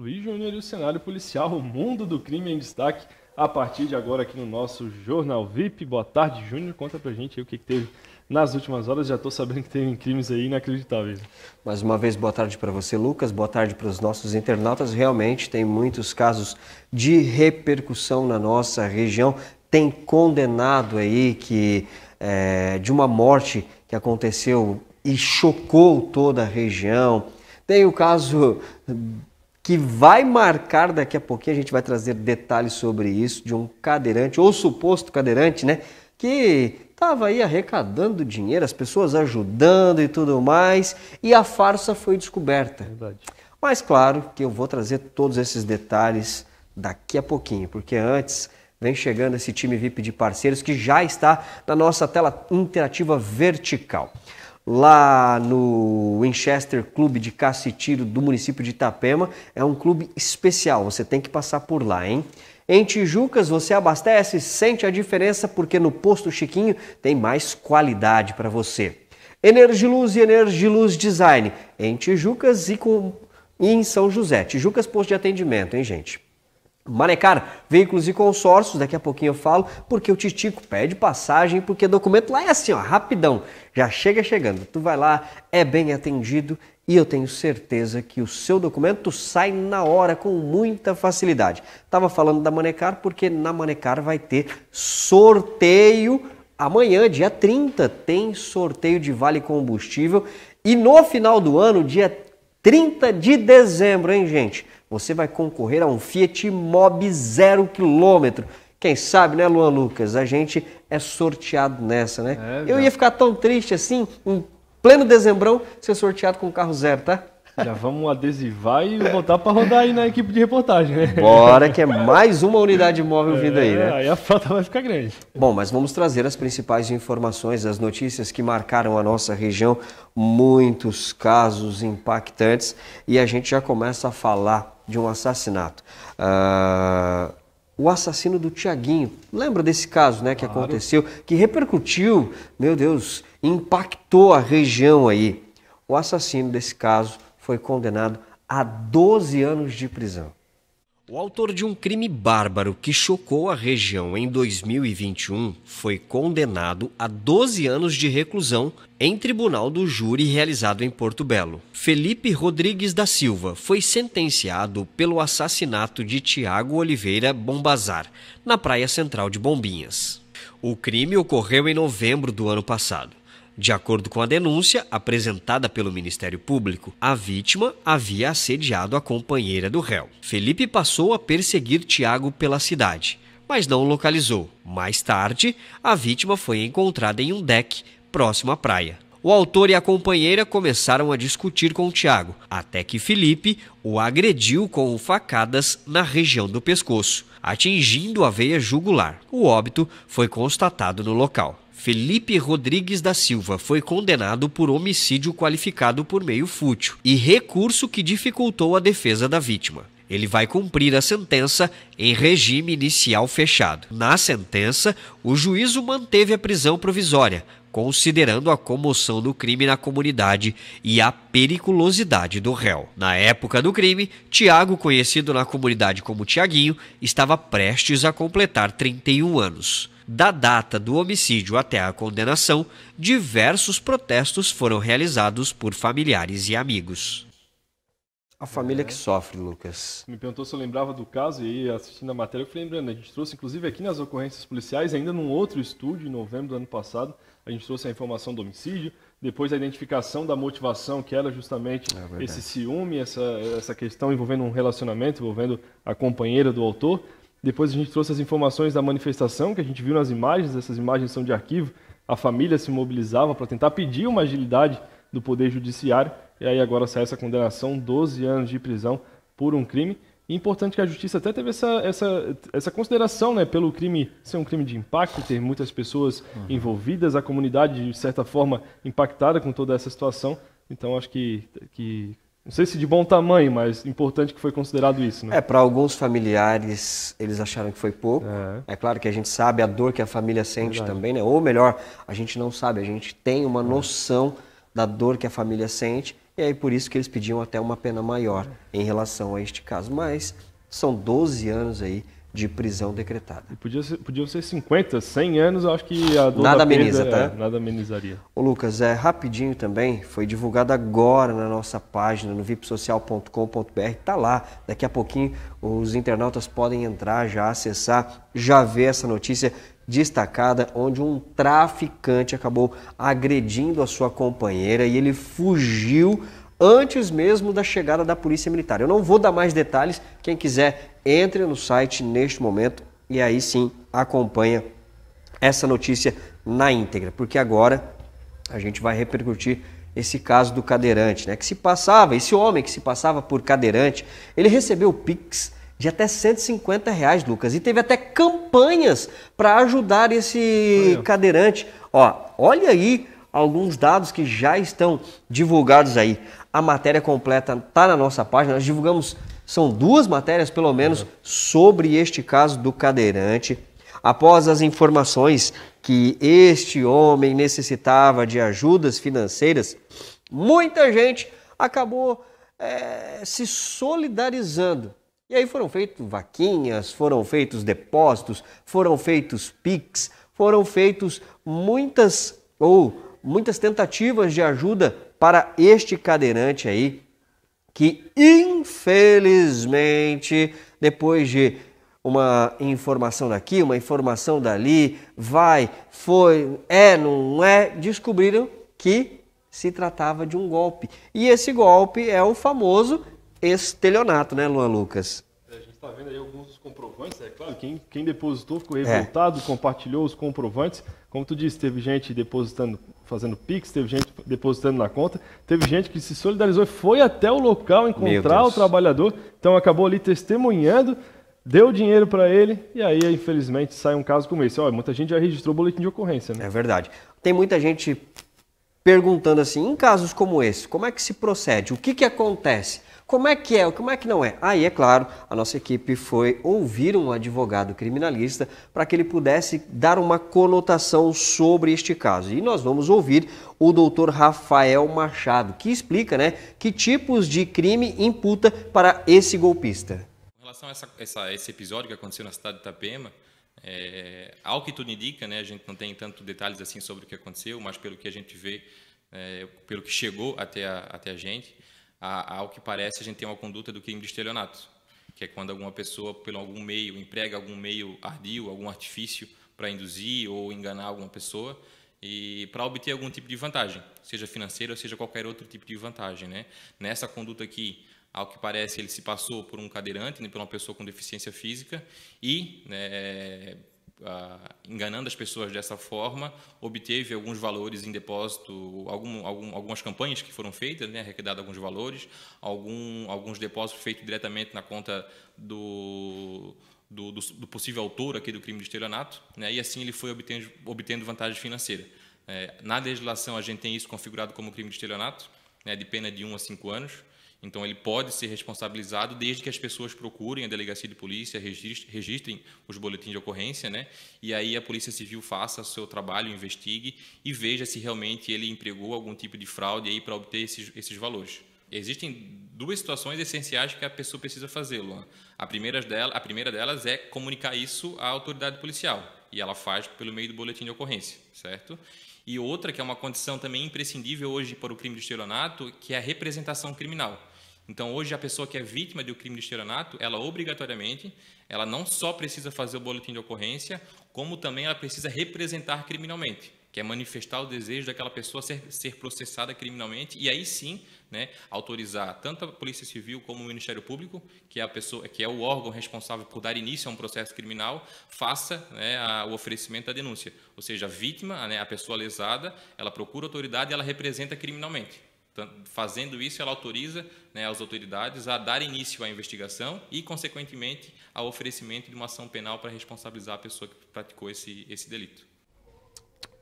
Luiz Júnior e o cenário policial, o mundo do crime em destaque, a partir de agora aqui no nosso Jornal VIP. Boa tarde, Júnior. Conta pra gente aí o que teve nas últimas horas. Já tô sabendo que tem crimes aí inacreditáveis. Mais uma vez, boa tarde para você, Lucas. Boa tarde para os nossos internautas. Realmente tem muitos casos de repercussão na nossa região. Tem condenado aí de uma morte que aconteceu e chocou toda a região. Tem o caso que vai marcar daqui a pouquinho, a gente vai trazer detalhes sobre isso, de um cadeirante, ou suposto cadeirante, né, que estava aí arrecadando dinheiro, as pessoas ajudando e tudo mais, e a farsa foi descoberta. Verdade. Mas claro que eu vou trazer todos esses detalhes daqui a pouquinho, porque antes vem chegando esse time VIP de parceiros que já está na nossa tela interativa vertical. Lá no Winchester Clube de Caça e Tiro do município de Itapema, é um clube especial, você tem que passar por lá, hein? Em Tijucas você abastece, sente a diferença porque no Posto Chiquinho tem mais qualidade para você. Energiluz e Energiluz Design em Tijucas e em São José. Tijucas Posto de Atendimento, hein, gente? Manecar, veículos e consórcios, daqui a pouquinho eu falo, porque o Titico pede passagem, porque documento lá é assim, ó, rapidão, já chega chegando. Tu vai lá, é bem atendido e eu tenho certeza que o seu documento sai na hora com muita facilidade. Tava falando da Manecar porque na Manecar vai ter sorteio amanhã, dia 30, tem sorteio de vale combustível e no final do ano, dia 30 de dezembro, hein, gente? Você vai concorrer a um Fiat Mobi 0 km. Quem sabe, né, Luan Lucas? A gente é sorteado nessa, né? Eu ia ficar tão triste assim, em pleno dezembrão, ser sorteado com um carro zero, tá? Já vamos adesivar e botar para rodar aí na equipe de reportagem, né? Bora, que é mais uma unidade móvel vindo aí, né? Aí a frota vai ficar grande. Bom, mas vamos trazer as principais informações, as notícias que marcaram a nossa região, muitos casos impactantes, e a gente já começa a falar de um assassinato. O assassino do Tiaguinho, lembra desse caso, né, que aconteceu, que repercutiu, meu Deus, impactou a região aí. O assassino desse caso foi condenado a 12 anos de prisão. O autor de um crime bárbaro que chocou a região em 2021 foi condenado a 12 anos de reclusão em tribunal do júri realizado em Porto Belo. Felipe Rodrigues da Silva foi sentenciado pelo assassinato de Tiago Oliveira Bombazar, na praia central de Bombinhas. O crime ocorreu em novembro do ano passado. De acordo com a denúncia apresentada pelo Ministério Público, a vítima havia assediado a companheira do réu. Felipe passou a perseguir Tiago pela cidade, mas não o localizou. Mais tarde, a vítima foi encontrada em um deck próximo à praia. O autor e a companheira começaram a discutir com Tiago, até que Felipe o agrediu com facadas na região do pescoço, atingindo a veia jugular. O óbito foi constatado no local. Felipe Rodrigues da Silva foi condenado por homicídio qualificado por meio fútil e recurso que dificultou a defesa da vítima. Ele vai cumprir a sentença em regime inicial fechado. Na sentença, o juízo manteve a prisão provisória, considerando a comoção do crime na comunidade e a periculosidade do réu. Na época do crime, Tiago, conhecido na comunidade como Tiaguinho, estava prestes a completar 31 anos. Da data do homicídio até a condenação, diversos protestos foram realizados por familiares e amigos. A família que sofre, Lucas. Me perguntou se eu lembrava do caso e aí, assistindo a matéria, eu fui lembrando. A gente trouxe, inclusive, aqui nas ocorrências policiais, ainda num outro estúdio, em novembro do ano passado, a gente trouxe a informação do homicídio, depois a identificação da motivação, que era justamente esse ciúme, essa questão envolvendo um relacionamento, envolvendo a companheira do autor. Depois a gente trouxe as informações da manifestação, que a gente viu nas imagens, essas imagens são de arquivo, a família se mobilizava para tentar pedir uma agilidade do Poder Judiciário, e aí agora sai essa condenação, 12 anos de prisão por um crime. E é importante que a Justiça até teve essa consideração, né, pelo crime ser um crime de impacto, ter muitas pessoas envolvidas, a comunidade, de certa forma, impactada com toda essa situação. Então, acho que não sei se de bom tamanho, mas importante que foi considerado isso, né? Para alguns familiares, eles acharam que foi pouco. É claro que a gente sabe a dor que a família sente também, né? Ou melhor, a gente não sabe, a gente tem uma noção da dor que a família sente e aí por isso que eles pediam até uma pena maior em relação a este caso. Mas são 12 anos aí de prisão decretada. E podiam ser 50, 100 anos, eu acho que a dor Nada da ameniza, perda, tá? nada amenizaria. Ô Lucas, rapidinho também, foi divulgado agora na nossa página, no vipsocial.com.br, tá lá, daqui a pouquinho os internautas podem entrar, já acessar, já ver essa notícia destacada, onde um traficante acabou agredindo a sua companheira e ele fugiu antes mesmo da chegada da Polícia Militar. Eu não vou dar mais detalhes, quem quiser entre no site neste momento e aí sim acompanha essa notícia na íntegra, porque agora a gente vai repercutir esse caso do cadeirante, né? Esse homem que se passava por cadeirante, ele recebeu Pix de até R$150, Lucas, e teve até campanhas para ajudar esse cadeirante. Olha aí alguns dados que já estão divulgados aí. A matéria completa está na nossa página, nós divulgamos, são 2 matérias pelo menos, sobre este caso do cadeirante. Após as informações que este homem necessitava de ajudas financeiras, muita gente acabou se solidarizando. E aí foram feitas vaquinhas, foram feitos depósitos, foram feitos Pix, foram feitos muitas tentativas de ajuda para este cadeirante aí, que infelizmente, depois de uma informação daqui, uma informação dali, não é, descobriram que se tratava de um golpe. E esse golpe é o famoso estelionato, né, Luan Lucas? A gente está vendo aí alguns dos comprovantes, é claro, quem depositou ficou revoltado, compartilhou os comprovantes. Como tu disse, teve gente depositando, fazendo Pix, teve gente depositando na conta, teve gente que se solidarizou e foi até o local encontrar o trabalhador, então acabou ali testemunhando, deu dinheiro para ele e aí, infelizmente, sai um caso como esse. Muita gente já registrou o boletim de ocorrência, né? É verdade. Tem muita gente perguntando assim, em casos como esse, como é que se procede? O que acontece? Como é que é? Como é que não é? Aí, é claro, a nossa equipe foi ouvir um advogado criminalista para que ele pudesse dar uma conotação sobre este caso. E nós vamos ouvir o doutor Rafael Machado, que explica, né, que tipos de crime imputa para esse golpista. Com relação a esse episódio que aconteceu na cidade de Itapema, ao que tudo indica, né, a gente não tem tanto detalhes assim sobre o que aconteceu, mas pelo que a gente vê, pelo que chegou até a gente, ao que parece, a gente tem uma conduta do crime de estelionato, que é quando alguma pessoa, por algum meio, emprega algum meio ardil, algum artifício para induzir ou enganar alguma pessoa e para obter algum tipo de vantagem, seja financeira ou seja qualquer outro tipo de vantagem, né? Nessa conduta aqui, ao que parece, ele se passou por um cadeirante, né, por uma pessoa com deficiência física e, enganando as pessoas dessa forma, obteve alguns valores em depósito, algumas campanhas que foram feitas, né, arrecadado alguns valores, alguns depósitos feitos diretamente na conta do possível autor aqui do crime de estelionato, né, e assim ele foi obtendo vantagem financeira. Na legislação, a gente tem isso configurado como crime de estelionato, né, de pena de 1 a 5 anos. Então, ele pode ser responsabilizado desde que as pessoas procurem a delegacia de polícia, registrem os boletins de ocorrência, né? E aí a Polícia Civil faça o seu trabalho, investigue e veja se realmente ele empregou algum tipo de fraude aí para obter esses valores. Existem 2 situações essenciais que a pessoa precisa fazer, Luan. A primeira delas é comunicar isso à autoridade policial, e ela faz pelo meio do boletim de ocorrência, certo? E outra, que é uma condição também imprescindível hoje para o crime de estelionato, que é a representação criminal. Então, hoje, a pessoa que é vítima do crime de estelionato, ela obrigatoriamente, ela não só precisa fazer o boletim de ocorrência, como também ela precisa representar criminalmente, que é manifestar o desejo daquela pessoa ser processada criminalmente e aí sim, né, autorizar tanto a Polícia Civil como o Ministério Público, que é o órgão responsável por dar início a um processo criminal, faça, né, o oferecimento da denúncia. Ou seja, a vítima, né, a pessoa lesada, ela procura a autoridade e ela representa criminalmente. Fazendo isso, ela autoriza, né, as autoridades a dar início à investigação e, consequentemente, ao oferecimento de uma ação penal para responsabilizar a pessoa que praticou esse delito.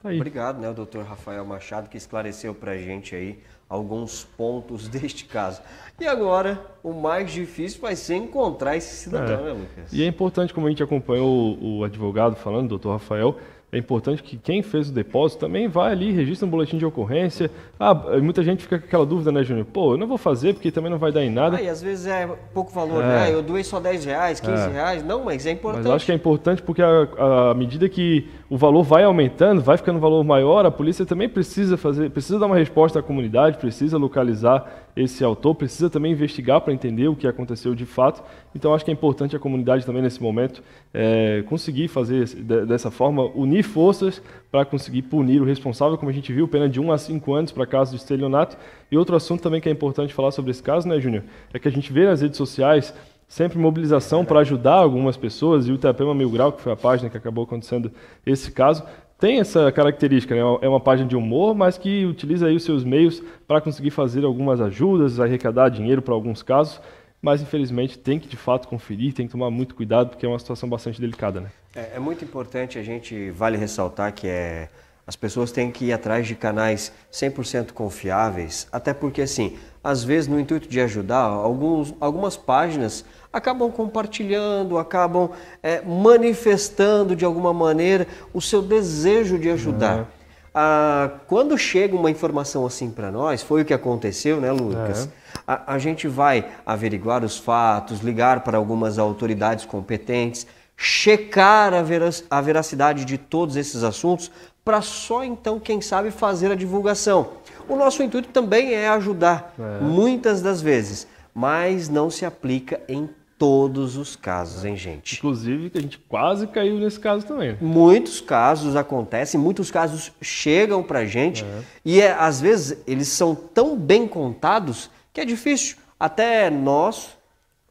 Obrigado, né, o doutor Rafael Machado, que esclareceu para a gente aí alguns pontos deste caso. E agora, o mais difícil vai ser encontrar esse cidadão, né, Lucas? E é importante, como a gente acompanhou o advogado falando, o doutor Rafael, é importante que quem fez o depósito também vai ali, registra um boletim de ocorrência. Muita gente fica com aquela dúvida, né, Júnior? Pô, eu não vou fazer porque também não vai dar em nada. E às vezes é pouco valor, né? Eu doei só R$10, R$15. Não, mas é importante. Mas eu acho que é importante porque à medida que o valor vai aumentando, vai ficando um valor maior, a polícia também precisa dar uma resposta à comunidade, precisa localizar esse autor, precisa também investigar para entender o que aconteceu de fato. Então acho que é importante a comunidade também nesse momento conseguir fazer dessa forma, unir forças para conseguir punir o responsável, como a gente viu, pena de 1 a 5 anos para caso de estelionato. E outro assunto também que é importante falar sobre esse caso, né, Júnior, é que a gente vê nas redes sociais sempre mobilização para ajudar algumas pessoas, e o Itapema 1000 Grau, que foi a página que acabou acontecendo esse caso, tem essa característica, né? É uma página de humor, mas que utiliza aí os seus meios para conseguir fazer algumas ajudas, arrecadar dinheiro para alguns casos, mas infelizmente tem que de fato conferir, tem que tomar muito cuidado, porque é uma situação bastante delicada, né? É muito importante, vale ressaltar que as pessoas têm que ir atrás de canais 100% confiáveis, até porque, assim, às vezes no intuito de ajudar, algumas páginas acabam compartilhando, acabam manifestando de alguma maneira o seu desejo de ajudar. Quando chega uma informação assim para nós, foi o que aconteceu, né, Lucas? A gente vai averiguar os fatos, ligar para algumas autoridades competentes, checar a veracidade de todos esses assuntos, para só então, quem sabe, fazer a divulgação. O nosso intuito também é ajudar, muitas das vezes, mas não se aplica em todos os casos, hein, gente? Inclusive, que a gente quase caiu nesse caso também. Muitos casos acontecem, muitos casos chegam pra gente e às vezes eles são tão bem contados que é difícil. Até nós,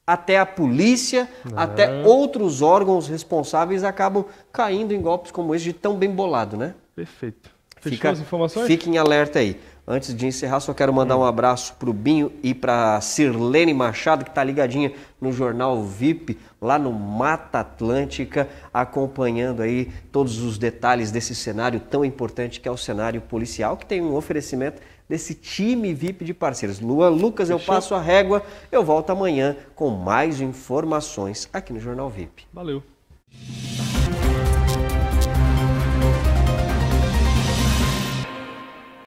até a polícia, até outros órgãos responsáveis acabam caindo em golpes como esse de tão bem bolado, né? Perfeito. Fechou as informações? Fiquem alerta aí. Antes de encerrar, só quero mandar um abraço para o Binho e para a Sirlene Machado, que está ligadinha no Jornal VIP, lá no Mata Atlântica, acompanhando aí todos os detalhes desse cenário tão importante que é o cenário policial, que tem um oferecimento desse time VIP de parceiros. Luan, Lucas, Fechou? Eu passo a régua, eu volto amanhã com mais informações aqui no Jornal VIP. Valeu.